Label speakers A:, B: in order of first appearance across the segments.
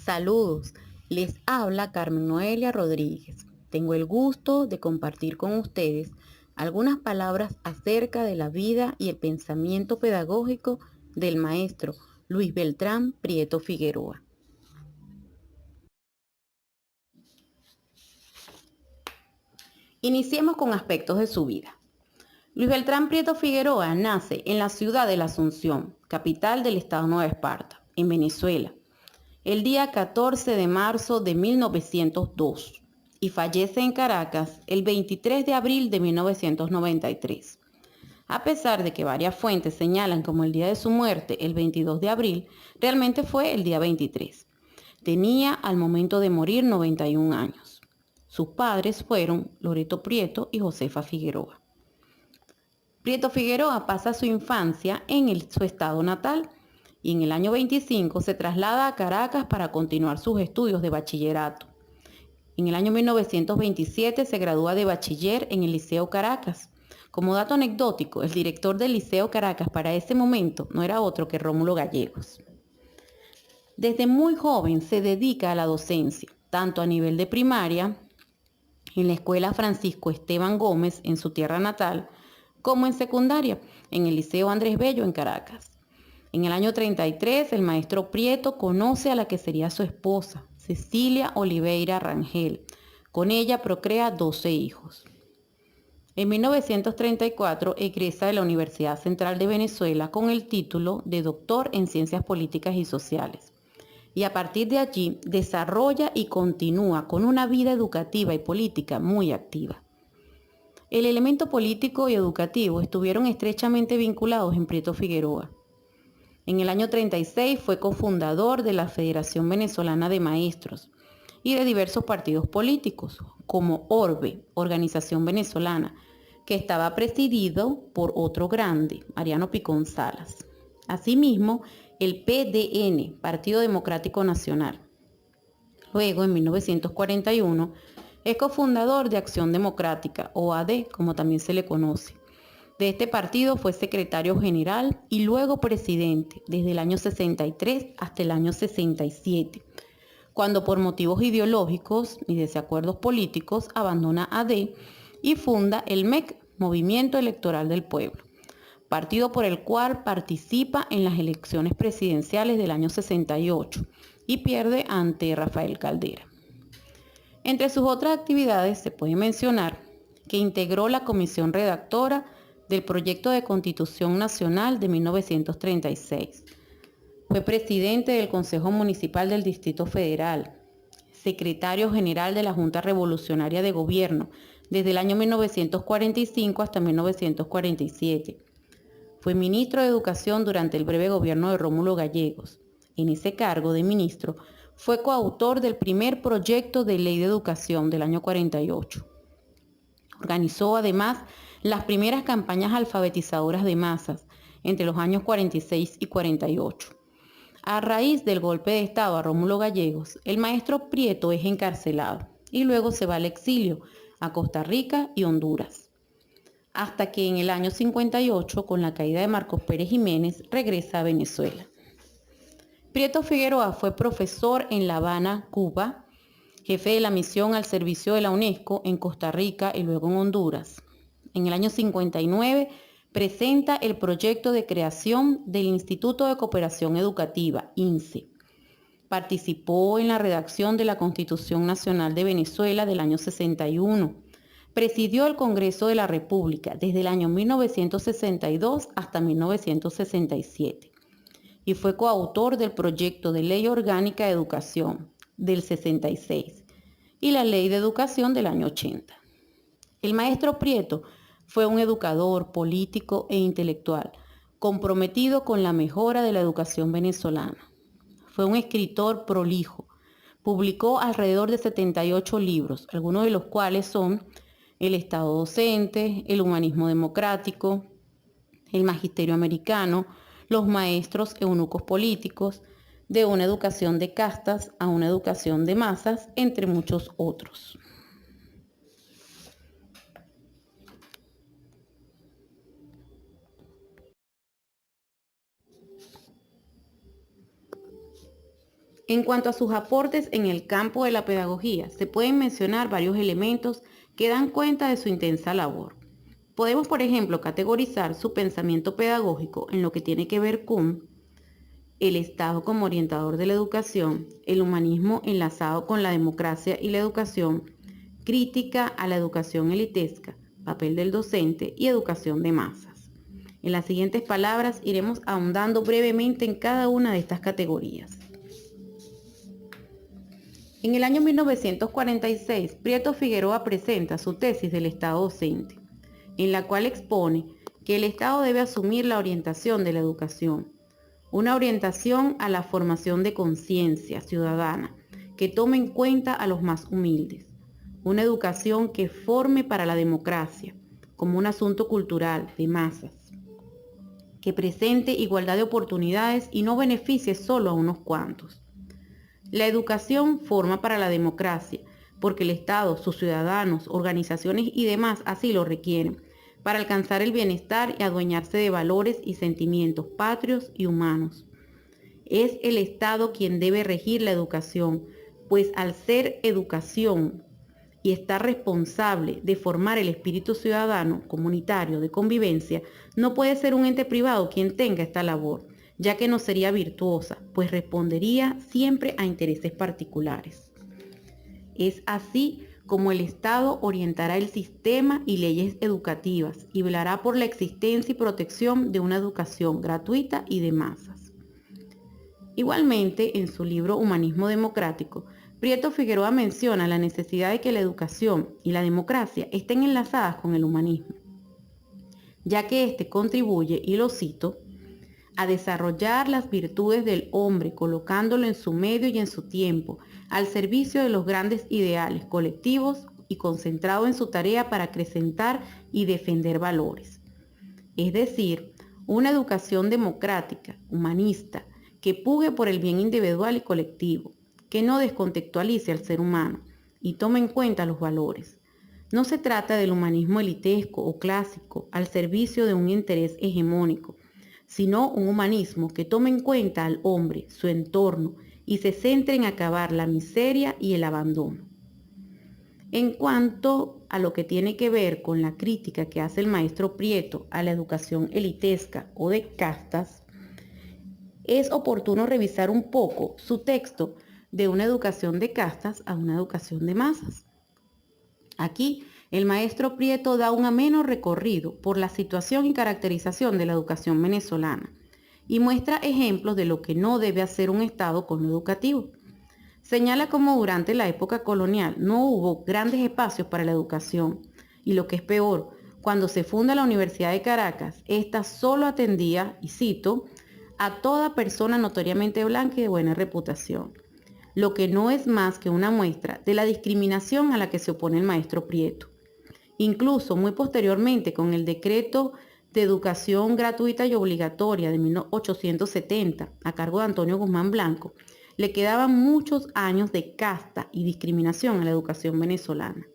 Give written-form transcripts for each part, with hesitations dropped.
A: Saludos, les habla Carmen Noelia Rodríguez. Tengo el gusto de compartir con ustedes algunas palabras acerca de la vida y el pensamiento pedagógico del maestro Luis Beltrán Prieto Figueroa. Iniciemos con aspectos de su vida. Luis Beltrán Prieto Figueroa nace en la ciudad de la Asunción, capital del estado Nueva Esparta, en Venezuela, el día 14 de marzo de 1902 y fallece en Caracas el 23 de abril de 1993. A pesar de que varias fuentes señalan como el día de su muerte el 22 de abril, realmente fue el día 23. Tenía al momento de morir 91 años. Sus padres fueron Loreto Prieto y Josefa Figueroa. Prieto Figueroa pasa su infancia en su estado natal y en el año 25 se traslada a Caracas para continuar sus estudios de bachillerato. En el año 1927 se gradúa de bachiller en el Liceo Caracas. Como dato anecdótico, el director del Liceo Caracas para ese momento no era otro que Rómulo Gallegos. Desde muy joven se dedica a la docencia, tanto a nivel de primaria, en la Escuela Francisco Esteban Gómez en su tierra natal, como en secundaria, en el Liceo Andrés Bello en Caracas. En el año 33, el maestro Prieto conoce a la que sería su esposa, Cecilia Oliveira Rangel. Con ella procrea 12 hijos. En 1934 egresa de la Universidad Central de Venezuela con el título de Doctor en Ciencias Políticas y Sociales. Y a partir de allí desarrolla y continúa con una vida educativa y política muy activa. El elemento político y educativo estuvieron estrechamente vinculados en Prieto Figueroa. En el año 36 fue cofundador de la Federación Venezolana de Maestros y de diversos partidos políticos, como ORBE, Organización Venezolana, que estaba presidido por otro grande, Mariano Picón Salas. Asimismo, el PDN, Partido Democrático Nacional. Luego, en 1941, es cofundador de Acción Democrática, o AD, como también se le conoce. De este partido fue secretario general y luego presidente desde el año 63 hasta el año 67, cuando por motivos ideológicos y desacuerdos políticos abandona AD y funda el MEC, Movimiento Electoral del Pueblo, partido por el cual participa en las elecciones presidenciales del año 68 y pierde ante Rafael Caldera. Entre sus otras actividades se puede mencionar que integró la comisión redactora del Proyecto de Constitución Nacional de 1936. Fue presidente del Consejo Municipal del Distrito Federal, secretario general de la Junta Revolucionaria de Gobierno desde el año 1945 hasta 1947. Fue ministro de Educación durante el breve gobierno de Rómulo Gallegos. En ese cargo de ministro fue coautor del primer proyecto de ley de educación del año 48. Organizó además las primeras campañas alfabetizadoras de masas entre los años 46 y 48. A raíz del golpe de Estado a Rómulo Gallegos, el maestro Prieto es encarcelado y luego se va al exilio a Costa Rica y Honduras. Hasta que en el año 58, con la caída de Marcos Pérez Jiménez, regresa a Venezuela. Prieto Figueroa fue profesor en La Habana, Cuba, jefe de la misión al servicio de la UNESCO en Costa Rica y luego en Honduras. En el año 59 presenta el proyecto de creación del Instituto de Cooperación Educativa, INCE. Participó en la redacción de la Constitución Nacional de Venezuela del año 61. Presidió el Congreso de la República desde el año 1962 hasta 1967 y fue coautor del proyecto de Ley Orgánica de Educación del 66 y la Ley de Educación del año 80. El maestro Prieto fue un educador, político e intelectual, comprometido con la mejora de la educación venezolana. Fue un escritor prolijo. Publicó alrededor de 78 libros, algunos de los cuales son El Estado Docente, El Humanismo Democrático, El Magisterio Americano, Los Maestros Eunucos Políticos, De una educación de castas a una educación de masas, entre muchos otros. En cuanto a sus aportes en el campo de la pedagogía, se pueden mencionar varios elementos que dan cuenta de su intensa labor. Podemos, por ejemplo, categorizar su pensamiento pedagógico en lo que tiene que ver con el Estado como orientador de la educación, el humanismo enlazado con la democracia y la educación, crítica a la educación elitesca, papel del docente y educación de masas. En las siguientes palabras iremos ahondando brevemente en cada una de estas categorías. En el año 1946, Prieto Figueroa presenta su tesis del Estado docente, en la cual expone que el Estado debe asumir la orientación de la educación, una orientación a la formación de conciencia ciudadana que tome en cuenta a los más humildes, una educación que forme para la democracia como un asunto cultural de masas, que presente igualdad de oportunidades y no beneficie solo a unos cuantos. La educación forma para la democracia porque el Estado, sus ciudadanos, organizaciones y demás así lo requieren, para alcanzar el bienestar y adueñarse de valores y sentimientos patrios y humanos. Es el Estado quien debe regir la educación, pues al ser educación y estar responsable de formar el espíritu ciudadano, comunitario, de convivencia, no puede ser un ente privado quien tenga esta labor, ya que no sería virtuosa, pues respondería siempre a intereses particulares. Es así como el Estado orientará el sistema y leyes educativas y velará por la existencia y protección de una educación gratuita y de masas. Igualmente, en su libro Humanismo Democrático, Prieto Figueroa menciona la necesidad de que la educación y la democracia estén enlazadas con el humanismo, ya que éste contribuye, y lo cito, a desarrollar las virtudes del hombre, colocándolo en su medio y en su tiempo, al servicio de los grandes ideales colectivos y concentrado en su tarea para acrecentar y defender valores. Es decir, una educación democrática, humanista, que pugue por el bien individual y colectivo, que no descontextualice al ser humano y tome en cuenta los valores. No se trata del humanismo elitesco o clásico al servicio de un interés hegemónico, sino un humanismo que tome en cuenta al hombre, su entorno, y se centre en acabar la miseria y el abandono. En cuanto a lo que tiene que ver con la crítica que hace el maestro Prieto a la educación elitesca o de castas, es oportuno revisar un poco su texto de una educación de castas a una educación de masas. Aquí, el maestro Prieto da un ameno recorrido por la situación y caracterización de la educación venezolana y muestra ejemplos de lo que no debe hacer un Estado con lo educativo. Señala cómo durante la época colonial no hubo grandes espacios para la educación y, lo que es peor, cuando se funda la Universidad de Caracas, esta solo atendía, y cito, a toda persona notoriamente blanca y de buena reputación, lo que no es más que una muestra de la discriminación a la que se opone el maestro Prieto. Incluso muy posteriormente, con el decreto de educación gratuita y obligatoria de 1870, a cargo de Antonio Guzmán Blanco, le quedaban muchos años de casta y discriminación a la educación venezolana.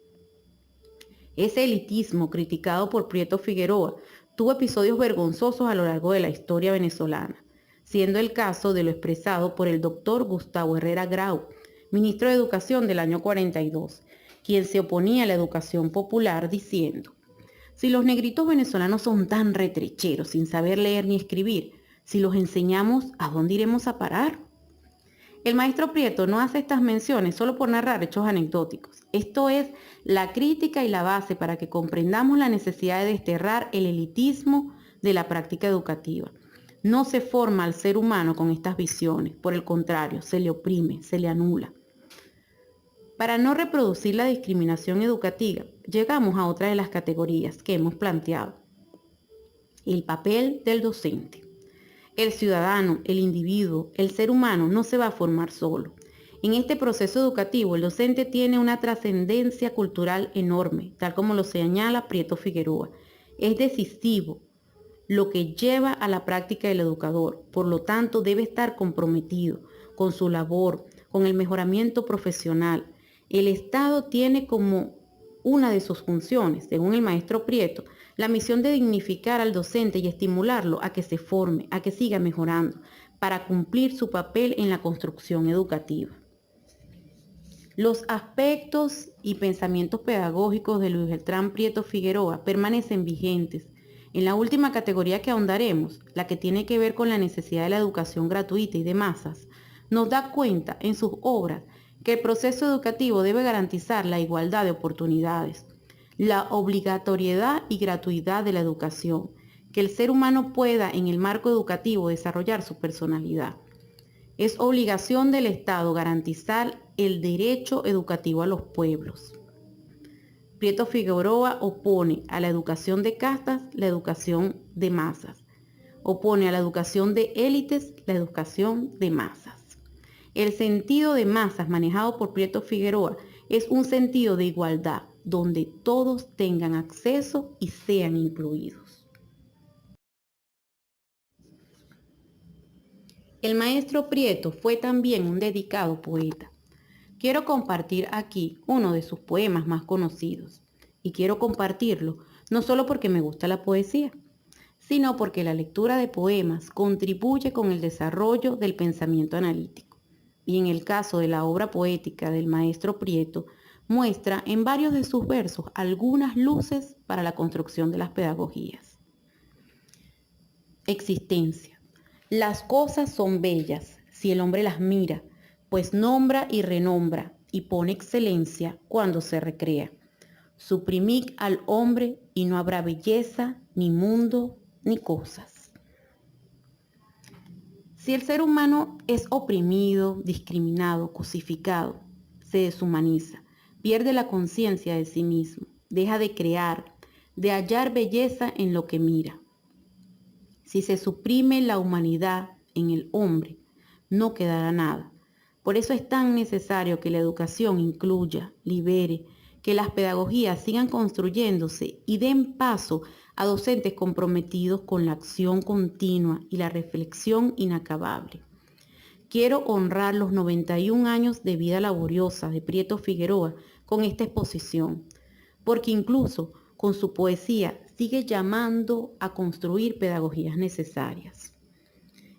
A: Ese elitismo criticado por Prieto Figueroa tuvo episodios vergonzosos a lo largo de la historia venezolana, siendo el caso de lo expresado por el doctor Gustavo Herrera Grau, ministro de Educación del año 42, quien se oponía a la educación popular diciendo: si los negritos venezolanos son tan retrecheros sin saber leer ni escribir, si los enseñamos, ¿a dónde iremos a parar? El maestro Prieto no hace estas menciones solo por narrar hechos anecdóticos. Esto es la crítica y la base para que comprendamos la necesidad de desterrar el elitismo de la práctica educativa. No se forma al ser humano con estas visiones, por el contrario, se le oprime, se le anula. Para no reproducir la discriminación educativa, llegamos a otra de las categorías que hemos planteado: el papel del docente. El ciudadano, el individuo, el ser humano no se va a formar solo. En este proceso educativo, el docente tiene una trascendencia cultural enorme, tal como lo señala Prieto Figueroa. Es decisivo lo que lleva a la práctica del educador, por lo tanto debe estar comprometido con su labor, con el mejoramiento profesional. El Estado tiene como una de sus funciones, según el maestro Prieto, la misión de dignificar al docente y estimularlo a que se forme, a que siga mejorando, para cumplir su papel en la construcción educativa. Los aspectos y pensamientos pedagógicos de Luis Beltrán Prieto Figueroa permanecen vigentes. En la última categoría que ahondaremos, la que tiene que ver con la necesidad de la educación gratuita y de masas, nos da cuenta en sus obras que el proceso educativo debe garantizar la igualdad de oportunidades, la obligatoriedad y gratuidad de la educación, que el ser humano pueda en el marco educativo desarrollar su personalidad. Es obligación del Estado garantizar el derecho educativo a los pueblos. Prieto Figueroa opone a la educación de castas la educación de masas. Opone a la educación de élites la educación de masas. El sentido de masas manejado por Prieto Figueroa es un sentido de igualdad, donde todos tengan acceso y sean incluidos. El maestro Prieto fue también un dedicado poeta. Quiero compartir aquí uno de sus poemas más conocidos, y quiero compartirlo no solo porque me gusta la poesía, sino porque la lectura de poemas contribuye con el desarrollo del pensamiento analítico. Y en el caso de la obra poética del maestro Prieto, muestra en varios de sus versos algunas luces para la construcción de las pedagogías. Existencia. Las cosas son bellas si el hombre las mira, pues nombra y renombra y pone excelencia cuando se recrea. Suprimid al hombre y no habrá belleza, ni mundo, ni cosas. Si el ser humano es oprimido, discriminado, cosificado, se deshumaniza, pierde la conciencia de sí mismo, deja de crear, de hallar belleza en lo que mira. Si se suprime la humanidad en el hombre, no quedará nada. Por eso es tan necesario que la educación incluya, libere, que las pedagogías sigan construyéndose y den paso a docentes comprometidos con la acción continua y la reflexión inacabable. Quiero honrar los 91 años de vida laboriosa de Prieto Figueroa con esta exposición, porque incluso con su poesía sigue llamando a construir pedagogías necesarias.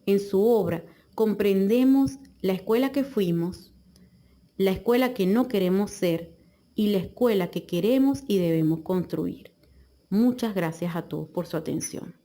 A: En su obra comprendemos la escuela que fuimos, la escuela que no queremos ser y la escuela que queremos y debemos construir. Muchas gracias a todos por su atención.